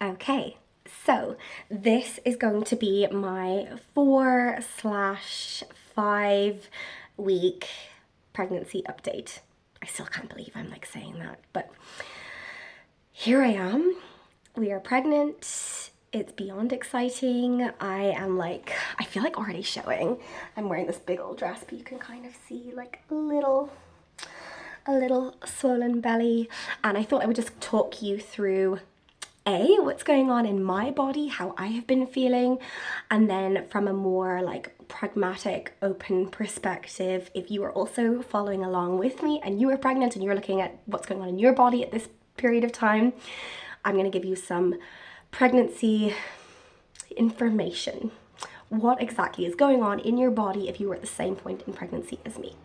Okay, so this is going to be my 4/5 week pregnancy update. I still can't believe I'm like saying that, but here I am. We are pregnant. It's beyond exciting. I feel like already showing. I'm wearing this big old dress, but you can kind of see like a little swollen belly. And I thought I would just talk you through what's going on in my body, how I have been feeling, and then from a more like pragmatic, open perspective, if you are also following along with me and you are pregnant and you're looking at what's going on in your body at this period of time, I'm going to give you some pregnancy information. What exactly is going on in your body if you were at the same point in pregnancy as me?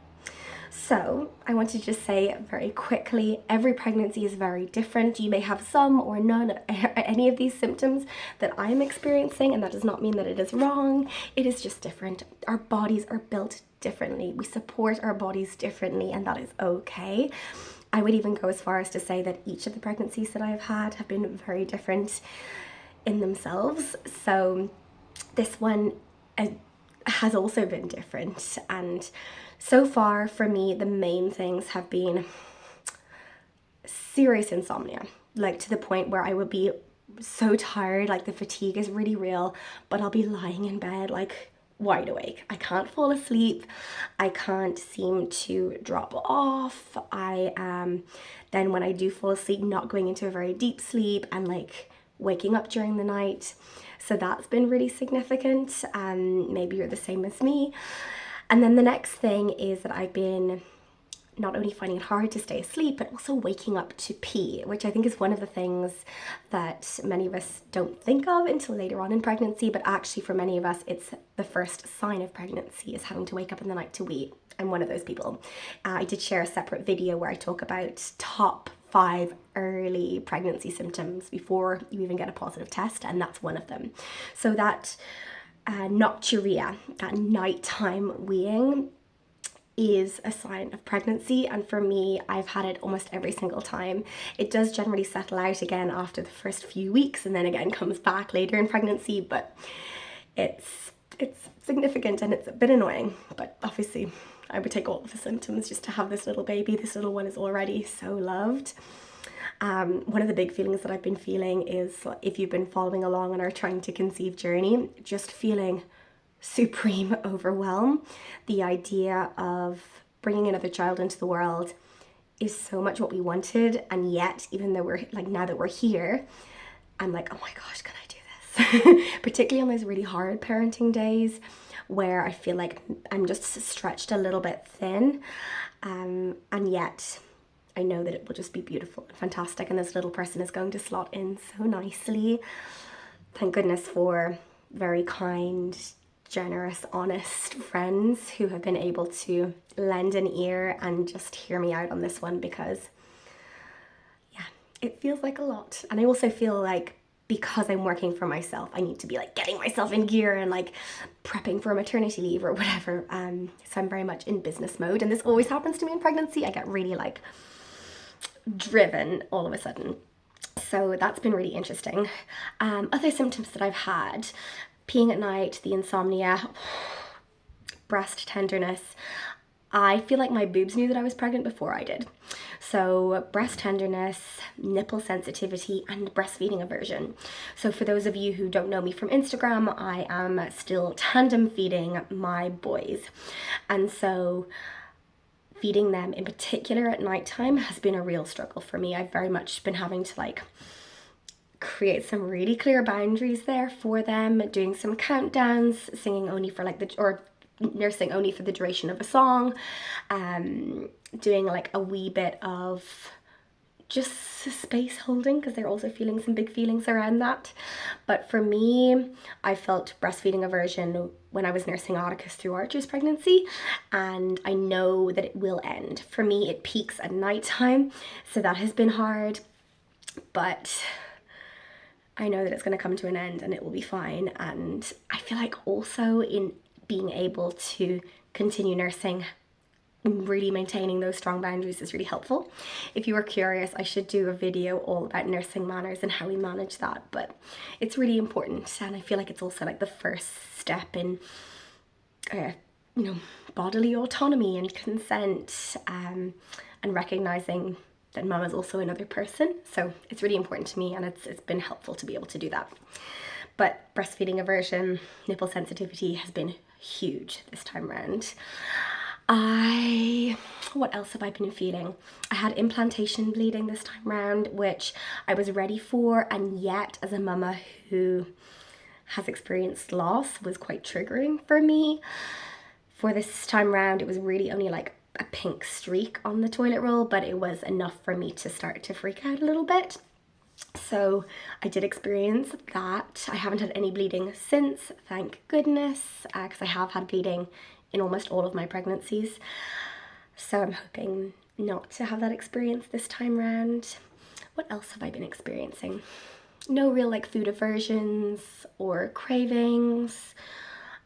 So I want to just say very quickly, every pregnancy is very different. You may have some or none of any of these symptoms that I am experiencing, and that does not mean that it is wrong. It is just different. Our bodies are built differently. We support our bodies differently, and that is okay. I would even go as far as to say that each of the pregnancies that I have had have been very different in themselves. So this one has also been different, and so far for me the main things have been serious insomnia, like to the point where I would be so tired, like the fatigue is really real, but I'll be lying in bed like wide awake. I can't fall asleep. I can't seem to drop off. I am then when I do fall asleep, not going into a very deep sleep and like waking up during the night. So that's been really significant. Maybe you're the same as me. And then the next thing is that I've been not only finding it hard to stay asleep, but also waking up to pee, which I think is one of the things that many of us don't think of until later on in pregnancy. But actually for many of us, it's the first sign of pregnancy is having to wake up in the night to wee. I'm one of those people. I did share a separate video where I talk about top 5 early pregnancy symptoms before you even get a positive test, and that's one of them. So that nocturia, that nighttime weeing, is a sign of pregnancy, and for me, I've had it almost every single time. It does generally settle out again after the first few weeks and then again comes back later in pregnancy, but it's significant and it's a bit annoying, but obviously I would take all of the symptoms just to have this little baby. This little one is already so loved. One of the big feelings that I've been feeling is, if you've been following along on our trying to conceive journey, just feeling supreme overwhelm. The idea of bringing another child into the world is so much what we wanted, and yet even though we're like, now that we're here, I'm like, oh my gosh, can I do this? Particularly on those really hard parenting days where I feel like I'm just stretched a little bit thin, and yet I know that it will just be beautiful and fantastic, and this little person is going to slot in so nicely. Thank goodness for very kind, generous, honest friends who have been able to lend an ear and just hear me out on this one, because yeah, it feels like a lot. And I also feel like because I'm working for myself, I need to be like getting myself in gear and like prepping for a maternity leave or whatever. So I'm very much in business mode, and this always happens to me in pregnancy. I get really like driven all of a sudden. So that's been really interesting. Other symptoms that I've had: peeing at night, the insomnia, breast tenderness. I feel like my boobs knew that I was pregnant before I did. So breast tenderness, nipple sensitivity, and breastfeeding aversion. So for those of you who don't know me from Instagram, I am still tandem feeding my boys. And so feeding them in particular at nighttime has been a real struggle for me. I've very much been having to like create some really clear boundaries there for them, doing some countdowns, singing only for like or nursing only for the duration of a song, doing like a wee bit of just space holding, because they're also feeling some big feelings around that. But for me, I felt breastfeeding aversion when I was nursing Atticus through Archer's pregnancy, and I know that it will end. For me, it peaks at nighttime, so that has been hard, but I know that it's going to come to an end and it will be fine. And I feel like also in being able to continue nursing really maintaining those strong boundaries is really helpful. If you are curious, I should do a video all about nursing manners and how we manage that, but it's really important, and I feel like it's also like the first step in bodily autonomy and consent, and recognizing that mum is also another person. So it's really important to me, and it's been helpful to be able to do that. But breastfeeding aversion, nipple sensitivity has been huge this time around. What else have I been feeling? I had implantation bleeding this time round, which I was ready for, and yet as a mama who has experienced loss, was quite triggering for me. For this time round, it was really only like a pink streak on the toilet roll, but it was enough for me to start to freak out a little bit. So I did experience that. I haven't had any bleeding since, thank goodness, because I have had bleeding in almost all of my pregnancies. So I'm hoping not to have that experience this time round. What else have I been experiencing? No real like food aversions or cravings.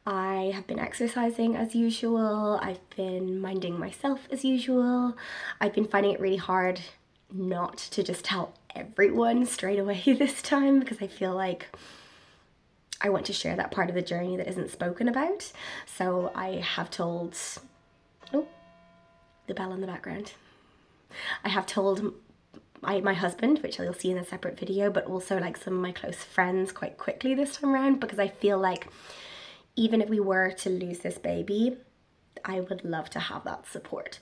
I have been exercising as usual. I've been minding myself as usual. I've been finding it really hard not to just tell everyone straight away this time, because I feel like I want to share that part of the journey that isn't spoken about. So I have told, oh, the bell in the background. I have told my husband, which you'll see in a separate video, but also like some of my close friends quite quickly this time around, because I feel like even if we were to lose this baby, I would love to have that support.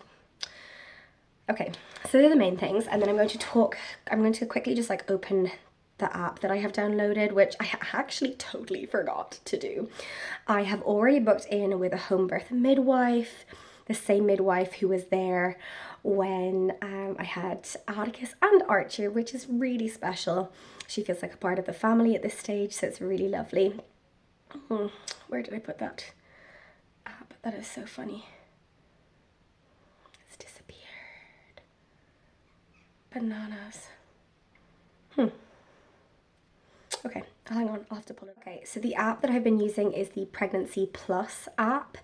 Okay, so they're the main things, and then I'm going to quickly just like open the app that I have downloaded, which I actually totally forgot to do. I have already booked in with a home birth midwife, the same midwife who was there when I had Atticus and Archer, which is really special. She feels like a part of the family at this stage, so it's really lovely. Where did I put that app? That is so funny. It's disappeared. Bananas. Okay, hang on, I'll have to pull it. Okay, so the app that I've been using is the Pregnancy Plus app,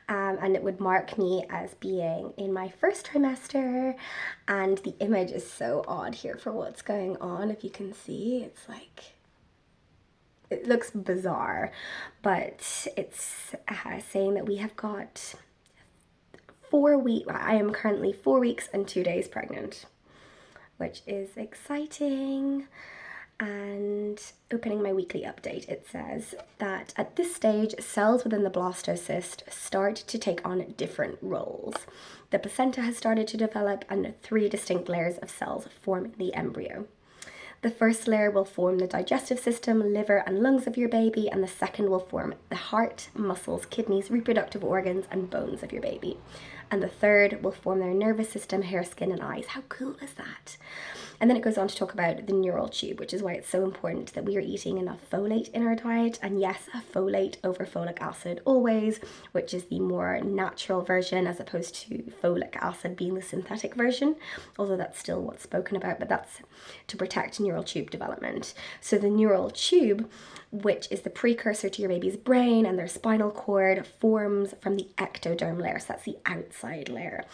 and it would mark me as being in my first trimester, and the image is so odd here for what's going on. If you can see, it's like, it looks bizarre, but it's saying that we have got 4 weeks, I am currently 4 weeks and 2 days pregnant, which is exciting. And opening my weekly update, it says that at this stage, cells within the blastocyst start to take on different roles. The placenta has started to develop, and 3 distinct layers of cells form the embryo. The first layer will form the digestive system, liver and lungs of your baby, and the second will form the heart, muscles, kidneys, reproductive organs, and bones of your baby. And the third will form their nervous system, hair, skin, and eyes. How cool is that? And then it goes on to talk about the neural tube, which is why it's so important that we are eating enough folate in our diet. And yes, a folate over folic acid always, which is the more natural version as opposed to folic acid being the synthetic version, although that's still what's spoken about, but that's to protect neural tube development. So the neural tube, which is the precursor to your baby's brain and their spinal cord, forms from the ectoderm layer, so that's the outside layer.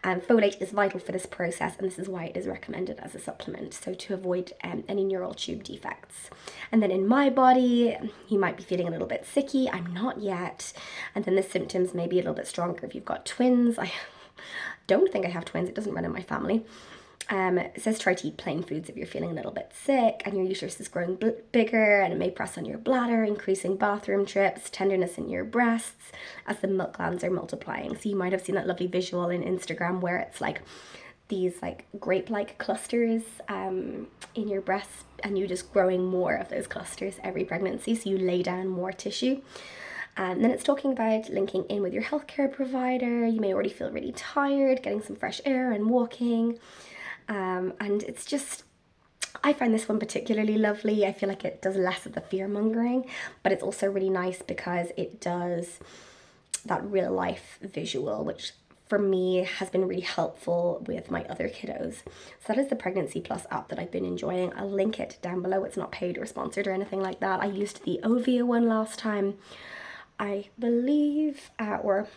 And folate is vital for this process, and this is why it is recommended as a supplement, so to avoid any neural tube defects. And then in my body, you might be feeling a little bit sicky. I'm not yet. And then the symptoms may be a little bit stronger if you've got twins. I don't think I have twins. It doesn't run in my family. It says try to eat plain foods if you're feeling a little bit sick and your uterus is growing bigger, and it may press on your bladder, increasing bathroom trips, tenderness in your breasts as the milk glands are multiplying. So you might have seen that lovely visual in Instagram where it's like these like grape-like clusters in your breasts, and you just growing more of those clusters every pregnancy, so you lay down more tissue. And then it's talking about linking in with your healthcare provider. You may already feel really tired, getting some fresh air and walking. And it's just, I find this one particularly lovely. I feel like it does less of the fear mongering, but it's also really nice because it does that real life visual, which for me has been really helpful with my other kiddos. So that is the Pregnancy Plus app that I've been enjoying. I'll link it down below. It's not paid or sponsored or anything like that. I used the Ovia one last time, I believe, or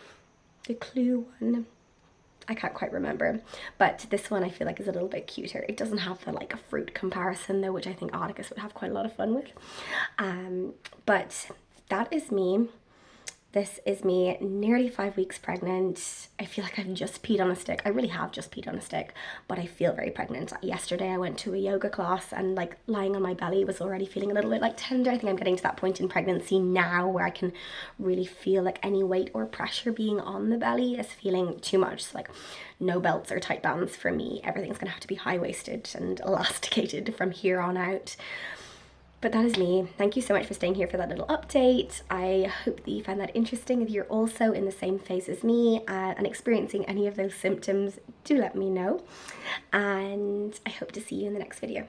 the Clue one. I can't quite remember, but this one I feel like is a little bit cuter. It doesn't have the like a fruit comparison though, which I think Articus would have quite a lot of fun with. But that is me. This is me nearly 5 weeks pregnant. I feel like I've just peed on a stick. I really have just peed on a stick, but I feel very pregnant. Yesterday I went to a yoga class and like lying on my belly was already feeling a little bit like tender. I think I'm getting to that point in pregnancy now where I can really feel like any weight or pressure being on the belly is feeling too much. So like no belts or tight bands for me. Everything's gonna have to be high-waisted and elasticated from here on out. But that is me. Thank you so much for staying here for that little update. I hope that you found that interesting. If you're also in the same phase as me and experiencing any of those symptoms, do let me know. And I hope to see you in the next video.